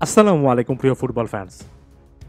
আসসালামু আলাইকুম প্রিয় ফুটবল ফ্যান্স।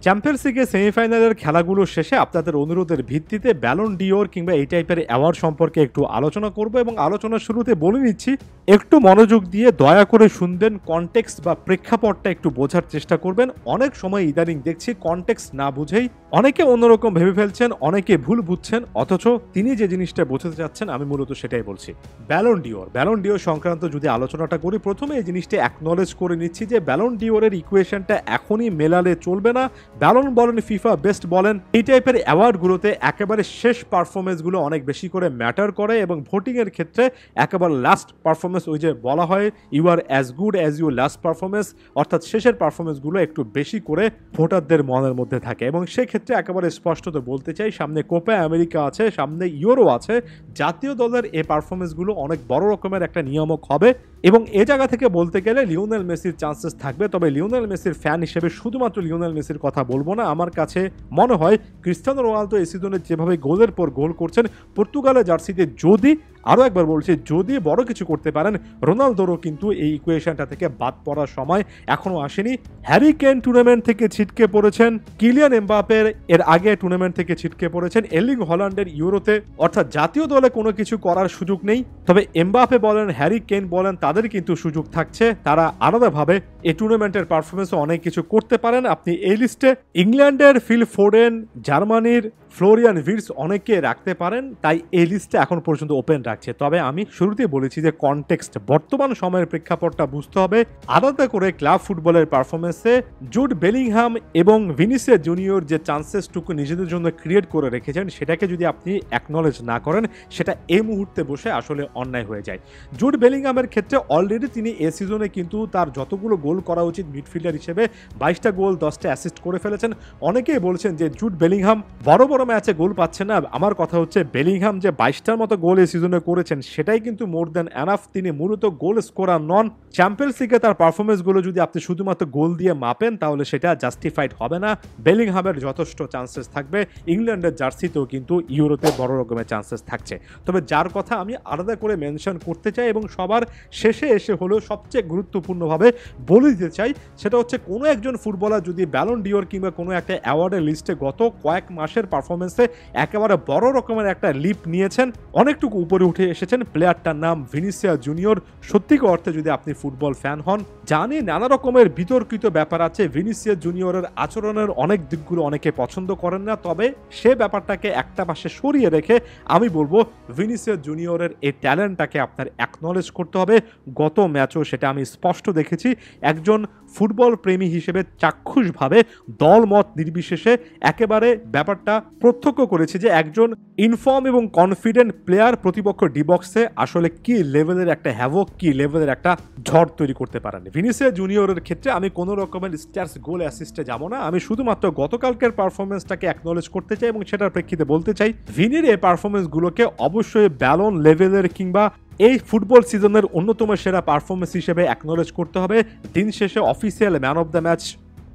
চ্যাম্পিয়ন্স লিগের সেমিফাইনালের খেলাগুলো শেষে আপনাদের অনুরোধের ভিত্তিতে ব্যালন ডিওর কিংবা এই টাইপের অ্যাওয়ার্ড সম্পর্কে একটু আলোচনা করব এবং আলোচনার শুরুতে বলে নিচ্ছি একটু মনোযোগ দিয়ে দয়া করে শুনবেন, কনটেক্সট বা প্রেক্ষাপটটা একটু বোঝার চেষ্টা করবেন। অনেক সময় ইদানিং দেখছি কনটেক্সট না বুঝেই অনেকে অন্যরকম ভেবে ফেলছেন, অনেকে ভুল বুঝছেন, অথচ তিনি যে জিনিসটা বোঝাতে চাচ্ছেন আমি মূলত সেটাই বলছি। ব্যালন ডিওর সংক্রান্ত যদি আলোচনাটা করি, প্রথমে এই জিনিসটা অ্যাকনলেজ করে নিচ্ছি যে ব্যালন ডিওরের ইকুয়েশনটা এখনই মেলালে চলবে না। ব্যালন বলেন, ফিফা বেস্ট বলেন, এই টাইপের অ্যাওয়ার্ডগুলোতে একেবারে শেষ পারফরমেন্সগুলো অনেক বেশি করে ম্যাটার করে এবং ভোটিংয়ের ক্ষেত্রে একেবারে লাস্ট পারফরমেন্স, ওই যে বলা হয় you are as good as you last performance, অর্থাৎ শেষের পারফরমেন্সগুলো একটু বেশি করে ভোটারদের মনের মধ্যে থাকে এবং সেক্ষেত্রে একেবারে স্পষ্টত বলতে চাই, সামনে কোপা আমেরিকা আছে, সামনে ইউরো আছে, জাতীয় দলের এই পারফরমেন্সগুলো অনেক বড় রকমের একটা নিয়ামক হবে এবং এ জায়গা থেকে বলতে গেলে লিওনেল মেসির চান্সেস থাকবে। তবে লিওনেল মেসির ফ্যান হিসেবে শুধুমাত্র লিওনেল মেসির কথা বলবো না, আমার কাছে মনে হয় ক্রিস্টিয়ানো রোনালদো এই সিজনে যেভাবে গোলের পর গোল করছেন পর্তুগালের জার্সিতে, যদি আরও একবার বলছি যদি বড় কিছু করতে পারেন, রোনালদোরও কিন্তু এই ইকুয়েশনটা থেকে বাদ পড়ার সময় এখনো আসেনি। হ্যারি কেন টুর্নামেন্ট থেকে ছিটকে পড়েছেন, কিলিয়ান এমবাপের এর আগে টুর্নামেন্ট থেকে ছিটকে পড়েছেন, এর্লিং হল্যান্ডের ইউরোতে, অর্থাৎ জাতীয় দলে কোনো কিছু করার সুযোগ নেই। তবে এমবাপে বলেন, হ্যারি কেন বলেন, তাদের কিন্তু সুযোগ থাকছে, তারা আলাদাভাবে এই টুর্নামেন্টের পারফরমেন্সে অনেক কিছু করতে পারেন। আপনি এই লিস্টে ইংল্যান্ডের ফিল ফোডেন, জার্মানির ফ্লোরিয়ান ভির্টস অনেকে রাখতে পারেন, তাই এই লিস্টে এখন পর্যন্ত ওপেন রাখছে। তবে আমি শুরুতেই বলেছি যে কনটেক্সট, বর্তমান সময়ের প্রেক্ষাপটটা বুঝতে হবে। আলাদা করে ক্লাব ফুটবলের পারফরমেন্সে জুড বেলিংহাম এবং ভিনিসিয়াস জুনিয়র যে চান্সেসটুকু নিজেদের জন্য ক্রিয়েট করে রেখেছেন, সেটাকে যদি আপনি অ্যাকনলেজ না করেন, সেটা এই মুহূর্তে বসে আসলে অন্যায় হয়ে যায়। জুড বেলিংহামের ক্ষেত্রে অলরেডি তিনি এ সিজনে কিন্তু তার যতগুলো গোল করা উচিত মিডফিল্ডার হিসেবে 22টা গোল 10টা অ্যাসিস্ট করে ফেলেছেন। অনেকেই বলছেন যে জুড বেলিংহাম বড় বড় ম্যাচে গোল পাচ্ছে না। আমার কথা হচ্ছে বেলিংহাম যে 22টার মতো গোল এই সিজনে করেছেন সেটাই কিন্তু মোর দ্যান এনাফ। তিনি মূলত গোল স্কোরার নন। চ্যাম্পিয়ন্স লিগে তার পারফরমেন্সগুলো যদি আপনি শুধুমাত্র গোল দিয়ে মাপেন তাহলে সেটা জাস্টিফাইড হবে না। বেলিংহামের যথেষ্ট চান্সেস থাকবে, ইংল্যান্ডের জার্সিতেও কিন্তু ইউরোতে বড় রকমের চান্সেস থাকছে। তবে যার কথা আমি আলাদা করে মেনশন করতে চাই এবং সবার শেষে এসে হলেও সবচেয়ে গুরুত্বপূর্ণভাবে বলে দিতে চাই, সেটা হচ্ছে কোনো একজন ফুটবলার যদি ব্যালন ডিওর কিংবা কোনো একটা অ্যাওয়ার্ডের লিস্টে গত কয়েক মাসের পারফরমেন্সে একেবারে বড় রকমের একটা লিপ নিয়েছেন, অনেকটুকু উপরে উঠে এসেছেন, প্লেয়ারটার নাম ভিনিসিয়াস জুনিয়র। সত্যিকার অর্থে যদি আপনি ফুটবল ফ্যান হন, জানি নানা রকমের বিতর্কিত ব্যাপার আছে, ভিনিসিয়াস জুনিয়রের আচরণের অনেক দিকগুলো অনেকে পছন্দ করেন না, তবে সে ব্যাপারটাকে একটা পাশে সরিয়ে রেখে আমি বলবো ভিনিসিয়াস জুনিয়রের এই ট্যালেন্টটাকে আপনার অ্যাকনলেজ করতে হবে। গত ম্যাচও সেটা আমি স্পষ্ট দেখেছি, একজন ফুটবল প্রেমী হিসেবে চাক্ষুষভাবে দলমত নির্বিশেষে একেবারে ব্যাপারটা প্রত্যক্ষ করেছি যে একজন ইনফর্ম এবং কনফিডেন্ট প্লেয়ার প্রতিপক্ষ ডিবক্সে আসলে কি লেভেলের একটা হ্যাভক, কি লেভেলের একটা ঝড় তৈরি করতে পারেন। ভিনিসিয়াস জুনিয়রের ক্ষেত্রে আমি কোনো রকমের স্টার্স গোল অ্যাসিস্টে যাব না, আমি শুধুমাত্র গতকালকের পারফরমেন্সটাকে অ্যাকনলেজ করতে চাই এবং সেটার প্রেক্ষিতে বলতে চাই ভিনির এই পারফরমেন্সগুলোকে অবশ্যই ব্যালন লেভেলের কিংবা এই ফুটবল সিজনের অন্যতম সেরা পারফরমেন্স হিসেবে অ্যাকনলেজ করতে হবে। দিন শেষে official man of the match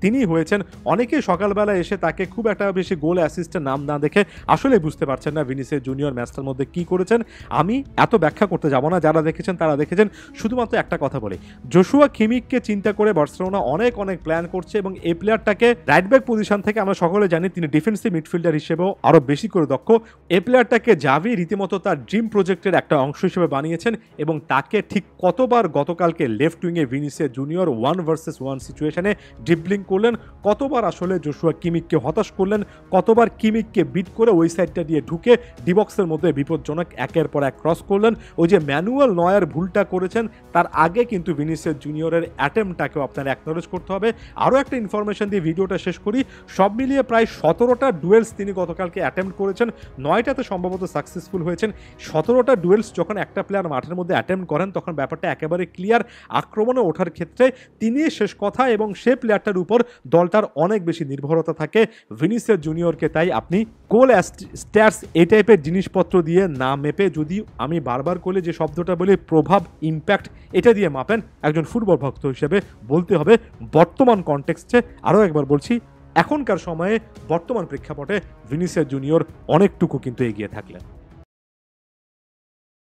তিনি হয়েছেন। অনেকেই সকালবেলা এসে তাকে খুব একটা বেশি গোল অ্যাসিস্টের নাম না দেখে আসলে বুঝতে পারছেন না ভিনিসিয়াস জুনিয়র ম্যাচটার মধ্যে কি করেছেন। আমি এত ব্যাখ্যা করতে যাব না, যারা দেখেছেন তারা দেখেছেন। শুধুমাত্র একটা কথা বলি, জোশুয়া কিমিককে চিন্তা করে বার্সেলোনা অনেক প্ল্যান করছে এবং এই প্লেয়ারটাকে রাইট ব্যাক পজিশন থেকে আমরা সকলে জানি তিনি ডিফেন্সিভ মিডফিল্ডার হিসেবেও আরও বেশি করে দক্ষ। এই প্লেয়ারটাকে জাভি রীতিমতো তার ড্রিম প্রজেক্টের একটা অংশ হিসেবে বানিয়েছেন এবং তাকে ঠিক কতবার গতকালকে লেফট উইংয়ে ভিনিসিয়াস জুনিয়র 1 ভার্সেস 1 সিচুয়েশনে ড্রিবলিং করলেন, কতবার আসলে জোশুয়া কিমিককে হতাশ করলেন, কতবার কিমিককে বিট করে ওই সাইডটা দিয়ে ঢুকে ডিবক্সের মধ্যে বিপজ্জনক একের পর এক ক্রস করলেন। ওই যে ম্যানুয়াল নয়ার ভুলটা করেছেন তার আগে কিন্তু ভিনিসিয়াস জুনিয়রের অ্যাটেম্পটাকেও আপনার অ্যাকনলেজ করতে হবে। আরও একটা ইনফরমেশন দিয়ে ভিডিওটা শেষ করি, সব মিলিয়ে প্রায় 17টা ডুয়েলস তিনি গতকালকে অ্যাটেম্প্ট করেছেন, 9টাতে সম্ভবত সাকসেসফুল হয়েছেন। 17টা ডুয়েলস যখন একটা প্লেয়ার মাঠের মধ্যে অ্যাটেম্প্ট করেন তখন ব্যাপারটা একেবারে ক্লিয়ার, আক্রমণে ওঠার ক্ষেত্রে তিনি শেষ কথা এবং সে প্লেয়ারটার উপর দলটার অনেক বেশি নির্ভরতা থাকে ভিনিসিয়াস জুনিয়রকে। তাই আপনি গোল স্ট্যাটস এই টাইপের জিনিসপত্র দিয়ে না মেপে, যদি আমি বারবার করে যে শব্দটা বলি প্রভাব, ইম্প্যাক্ট, এটা দিয়ে মাপেন, একজন ফুটবল ভক্ত হিসেবে বলতে হবে বর্তমান কনটেক্সটে, আরও একবার বলছি এখনকার সময়ে বর্তমান প্রেক্ষাপটে ভিনিসিয়াস জুনিয়র অনেকটুকু কিন্তু এগিয়ে থাকলেন।